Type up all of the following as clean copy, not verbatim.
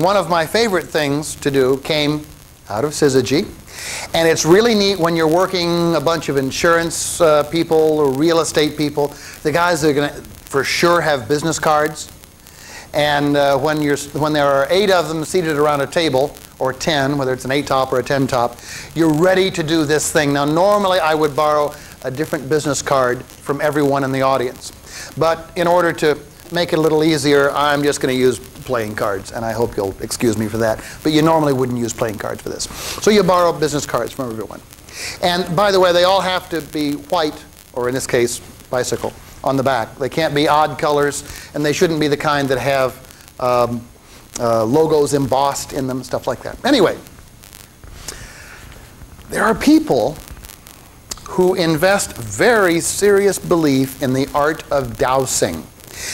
One of my favorite things to do came out of SYZYGY. And it's really neat when you're working a bunch of insurance people or real estate people. The guys are going to for sure have business cards. And when there are 8 of them seated around a table, or 10, whether it's an 8-top or a 10-top, you're ready to do this thing. Now, normally I would borrow a different business card from everyone in the audience. But in order to make it a little easier, I'm just going to use playing cards, and I hope you'll excuse me for that. But you normally wouldn't use playing cards for this. So you borrow business cards from everyone. And by the way, they all have to be white, or in this case, bicycle, on the back. They can't be odd colors, and they shouldn't be the kind that have logos embossed in them, stuff like that. Anyway, there are people who invest very serious belief in the art of dowsing.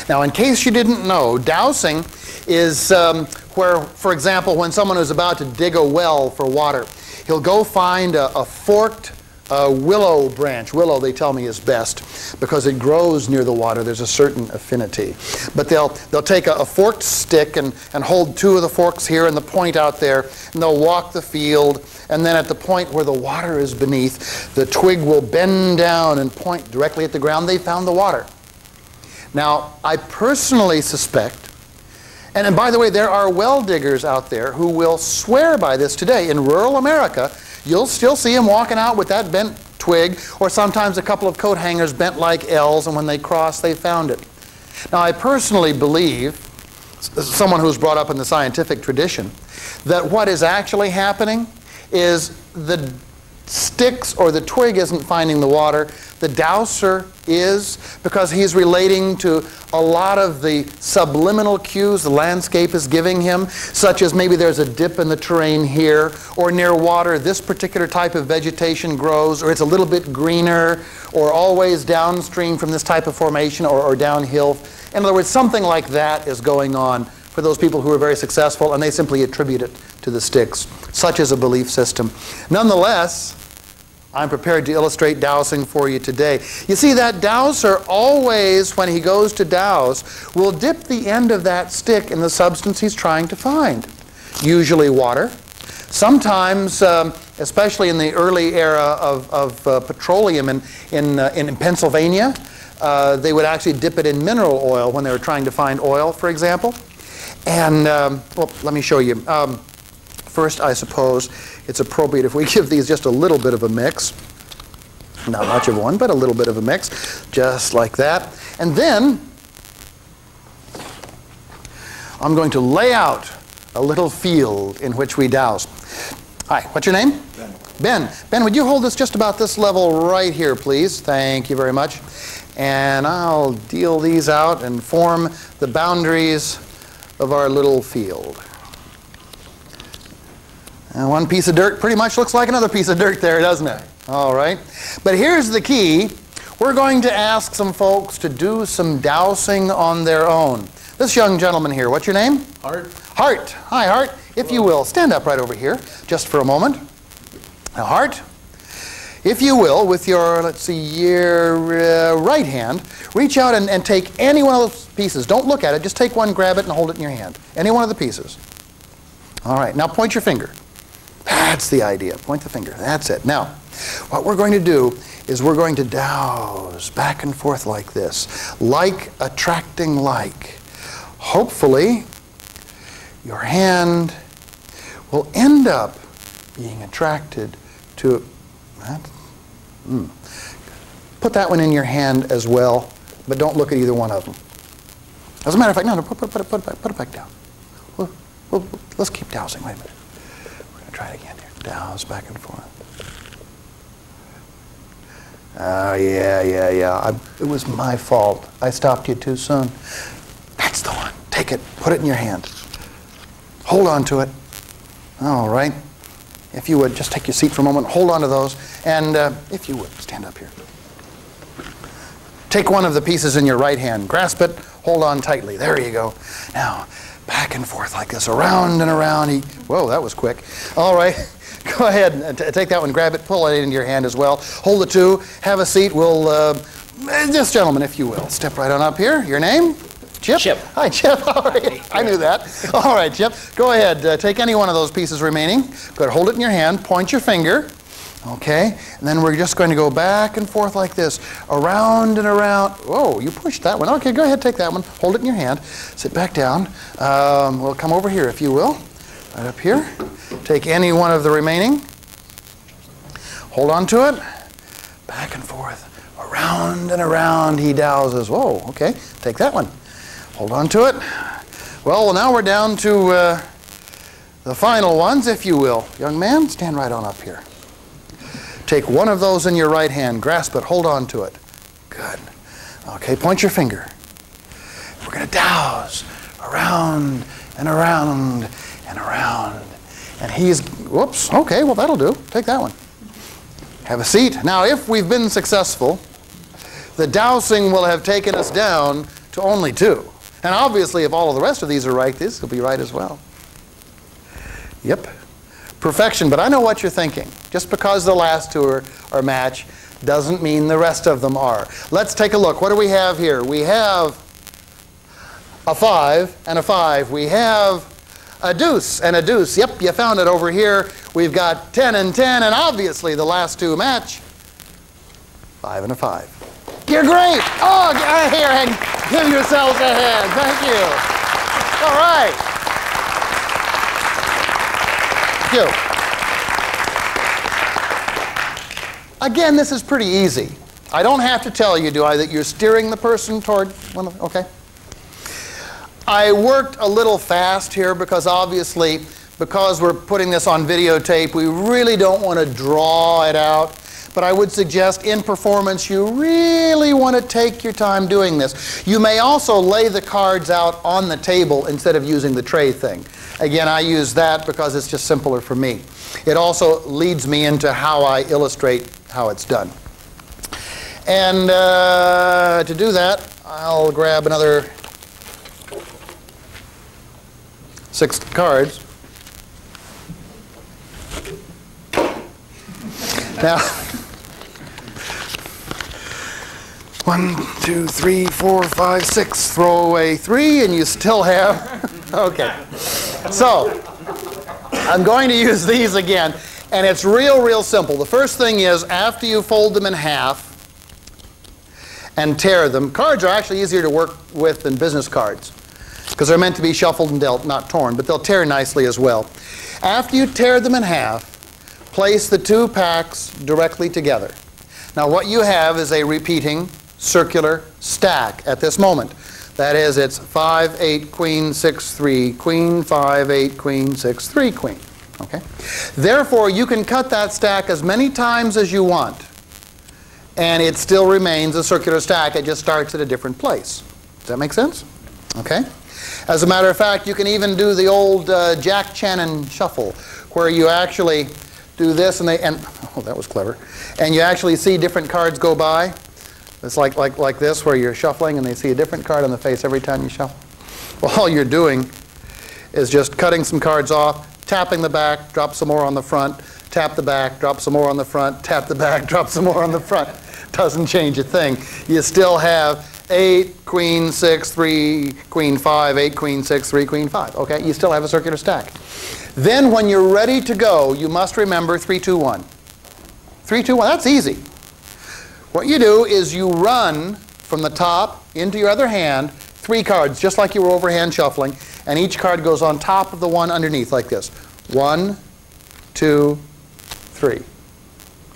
Now, in case you didn't know, dowsing is where, for example, when someone is about to dig a well for water, he'll go find a forked willow branch. Willow, they tell me, is best because it grows near the water. There's a certain affinity. But they'll take a forked stick and hold 2 of the forks here and the point out there, and they'll walk the field, and then at the point where the water is beneath, the twig will bend down and point directly at the ground. They found the water. Now, I personally suspect, and by the way, there are well diggers out there who will swear by this today. In rural America, you'll still see them walking out with that bent twig, or sometimes a couple of coat hangers bent like L's, and when they cross, they found it. Now, I personally believe, as someone who's brought up in the scientific tradition, that what is actually happening is the sticks or the twig isn't finding the water. The dowser is, because he's relating to a lot of the subliminal cues the landscape is giving him, such as maybe there's a dip in the terrain here, or near water this particular type of vegetation grows, or it's a little bit greener, or always downstream from this type of formation, or downhill. In other words, something like that is going on for those people who are very successful, and they simply attribute it to the sticks. Such is a belief system. Nonetheless, I'm prepared to illustrate dowsing for you today. You see, that dowser always, when he goes to douse, will dip the end of that stick in the substance he's trying to find. Usually water. Sometimes, especially in the early era of petroleum in Pennsylvania, they would actually dip it in mineral oil when they were trying to find oil, for example. And, well, let me show you. First, I suppose it's appropriate if we give these just a little bit of a mix. Not much of one, but a little bit of a mix, just like that. And then I'm going to lay out a little field in which we douse. Hi, what's your name? Ben. Ben. Ben, would you hold this just about this level right here, please? Thank you very much. And I'll deal these out and form the boundaries of our little field. And one piece of dirt pretty much looks like another piece of dirt there, doesn't it? All right. But here's the key. We're going to ask some folks to do some dowsing on their own. This young gentleman here, what's your name? Hart. Hart. Hi, Hart. If you will, stand up right over here just for a moment. Now, Hart, if you will, with your, let's see, your right hand, reach out and take any one of those pieces. Don't look at it. Just take one, grab it, and hold it in your hand. Any one of the pieces. All right. Now, point your finger. That's the idea. Point the finger. That's it. Now, what we're going to do is we're going to douse back and forth like this, like attracting like. Hopefully, your hand will end up being attracted to that. Put that one in your hand as well, but don't look at either one of them. As a matter of fact, no, put it back down. Let's keep dowsing. Wait a minute. Try it again here. Douse back and forth. Oh, yeah. It was my fault. I stopped you too soon. That's the one. Take it. Put it in your hand. Hold on to it. All right. If you would, just take your seat for a moment. Hold on to those. And if you would, stand up here. Take one of the pieces in your right hand. Grasp it. Hold on tightly. There you go. Now, back and forth like this, around and around. Whoa, that was quick. All right, go ahead and take that one, grab it, pull it into your hand as well. Hold the two, have a seat. We'll, this gentleman, if you will, step right on up here. Your name? Chip? Chip. Hi, Chip. All right. I knew that. All right, Chip. Go ahead. Take any one of those pieces remaining. Go ahead, hold it in your hand. Point your finger. Okay. And then we're just going to go back and forth like this. Around and around. Whoa, you pushed that one. Okay, go ahead, take that one. Hold it in your hand. Sit back down. We'll come over here, if you will. Right up here. Take any one of the remaining. Hold on to it. Back and forth. Around and around he dowses. Whoa, okay. Take that one. Hold on to it. Well, now we're down to the final ones, if you will. Young man, stand right on up here. Take one of those in your right hand. Grasp it. Hold on to it. Good. Okay, point your finger. We're going to douse around and around and around. And he's, whoops, okay, well, that'll do. Take that one. Have a seat. Now, if we've been successful, the dowsing will have taken us down to only 2. And obviously, if all of the rest of these are right, this will be right as well. Yep. Perfection, but I know what you're thinking. Just because the last 2 are match doesn't mean the rest of them are. Let's take a look. What do we have here? We have a 5 and a 5. We have a deuce and a deuce. Yep, you found it over here. We've got 10 and 10, and obviously the last 2 match. 5 and a 5. You're great! Oh, here, and give yourselves a hand. Thank you. All right. Thank you. Again, this is pretty easy. I don't have to tell you, do I, that you're steering the person toward one of, okay. I worked a little fast here because obviously, because we're putting this on videotape, we really don't want to draw it out. But I would suggest in performance, you really want to take your time doing this. You may also lay the cards out on the table instead of using the tray thing. Again, I use that because it's just simpler for me. It also leads me into how I illustrate how it's done. And to do that, I'll grab another 6 cards. Now, 1, 2, 3, 4, 5, 6. Throw away 3, and you still have. Okay. So, I'm going to use these again, and it's real simple. The first thing is, after you fold them in half and tear them, cards are actually easier to work with than business cards because they're meant to be shuffled and dealt, not torn, but they'll tear nicely as well. After you tear them in half, place the 2 packs directly together. Now what you have is a repeating circular stack at this moment. That is, it's 5, 8, queen, 6, 3, queen, 5, 8, queen, 6, 3, queen. Okay? Therefore, you can cut that stack as many times as you want, and it still remains a circular stack. It just starts at a different place. Does that make sense? Okay? As a matter of fact, you can even do the old Jack Channon shuffle, where you actually do this, and oh, that was clever. And you actually see different cards go by. It's like this, where you're shuffling, and they see a different card on the face every time you shuffle. Well, all you're doing is just cutting some cards off, tapping the back, drop some more on the front, tap the back, drop some more on the front, tap the back, drop some more on the front. Doesn't change a thing. You still have 8, queen, 6, 3, queen, 5, 8, queen, 6, 3, queen, 5. Okay, you still have a circular stack. Then when you're ready to go, you must remember 3, 2, 1. 3, 2, 1, that's easy. What you do is you run from the top into your other hand 3 cards, just like you were overhand shuffling, and each card goes on top of the one underneath like this. 1, 2, 3.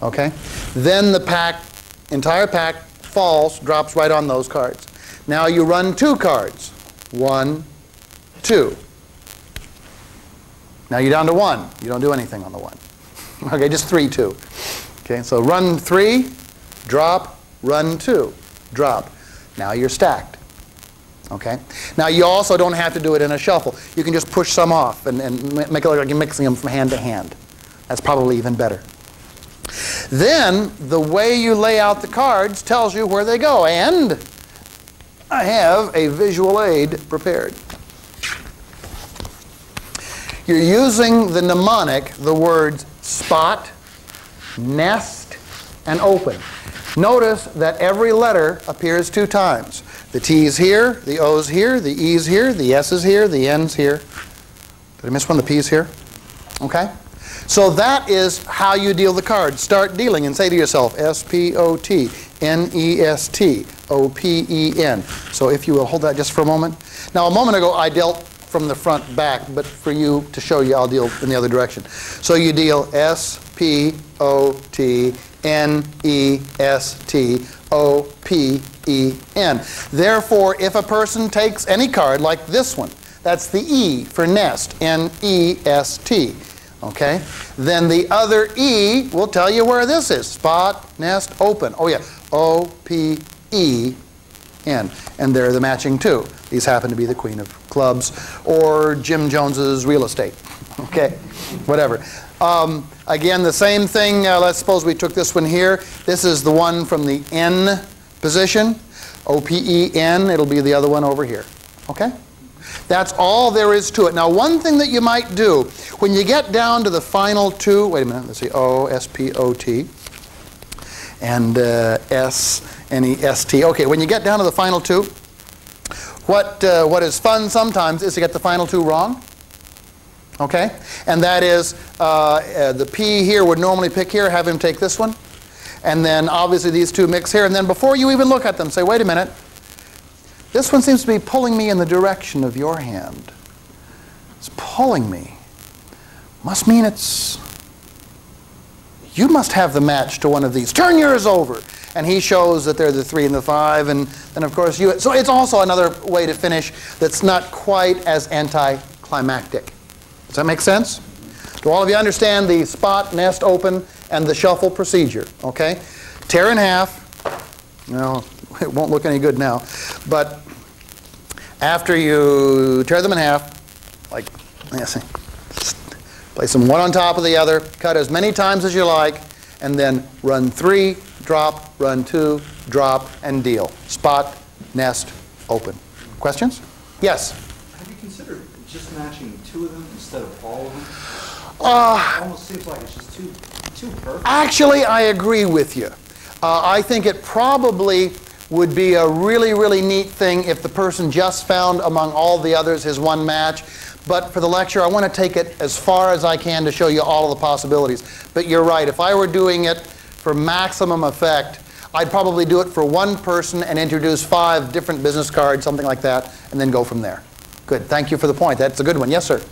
Okay? Then the pack, entire pack, falls, drops right on those cards. Now you run 2 cards. 1, 2. Now you're down to 1. You don't do anything on the 1. Okay, just 3, 2. Okay, so run 3, drop, run 2, drop. Now you're stacked. Okay? Now you also don't have to do it in a shuffle. You can just push some off and make it look like you're mixing them from hand to hand. That's probably even better. Then the way you lay out the cards tells you where they go. And I have a visual aid prepared. You're using the mnemonic, the words spot, nest, and open. Notice that every letter appears 2 times. The T's here, the O's here, the E's here, the S's here, the N's here. Did I miss one? The P's here? Okay? So that is how you deal the card. Start dealing and say to yourself, S-P-O-T-N-E-S-T-O-P-E-N. So if you will hold that just for a moment. Now a moment ago I dealt from the front back, but for you to show you I'll deal in the other direction. So you deal S-P-O-T-N-E-S-T-O-P-E-N. Therefore, if a person takes any card like this one, that's the E for nest, N-E-S-T. Okay? Then the other E will tell you where this is. Spot, nest, open. Oh yeah, O-P-E-N. And they're the matching two. These happen to be the Queen of Clubs or Jim Jones's real estate. Okay? Whatever. Again, the same thing. Let's suppose we took this one here. This is the one from the N position. O-P-E-N. It'll be the other one over here. Okay? That's all there is to it. Now, one thing that you might do, when you get down to the final two, wait a minute, let's see, O, S-P-O-T, and S-N-E-S-T. Okay, when you get down to the final two, what is fun sometimes is to get the final two wrong. Okay? And that is, the P here would normally pick here, have him take this one. And then, obviously, these two mix here. And then before you even look at them, say, wait a minute. This one seems to be pulling me in the direction of your hand. It's pulling me. Must mean it's... You must have the match to one of these. Turn yours over. And he shows that they're the 3 and the 5. And then, of course, you... So it's also another way to finish that's not quite as anticlimactic. Does that make sense? Do all of you understand the spot, nest, open, and the shuffle procedure? Okay? Tear in half. Well, it won't look any good now. But after you tear them in half, like, place them one on top of the other, cut as many times as you like, and then run 3, drop, run 2, drop, and deal. Spot, nest, open. Questions? Yes? Have you considered just matching 2 of them instead of all of them? It almost seems like it's just too perfect. Actually, I agree with you. I think it probably would be a really, really neat thing if the person just found among all the others his one match. But for the lecture, I want to take it as far as I can to show you all of the possibilities. But you're right. If I were doing it for maximum effect, I'd probably do it for one person and introduce 5 different business cards, something like that, and then go from there. Good. Thank you for the point. That's a good one. Yes, sir?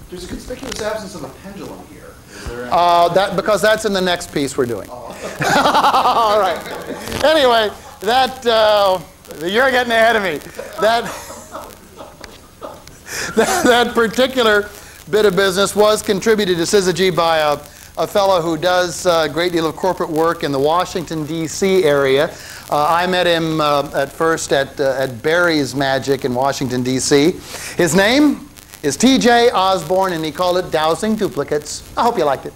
There's a conspicuous absence of a pendulum here. Is there because that's in the next piece we're doing. Oh. All right. Anyway, you're getting ahead of me. That particular bit of business was contributed to SYZYGY by a fellow who does a great deal of corporate work in the Washington, D.C. area. I met him at first at Barry's Magic in Washington, D.C. His name is T.J. Osborne, and he called it Dowsing Duplicates. I hope you liked it.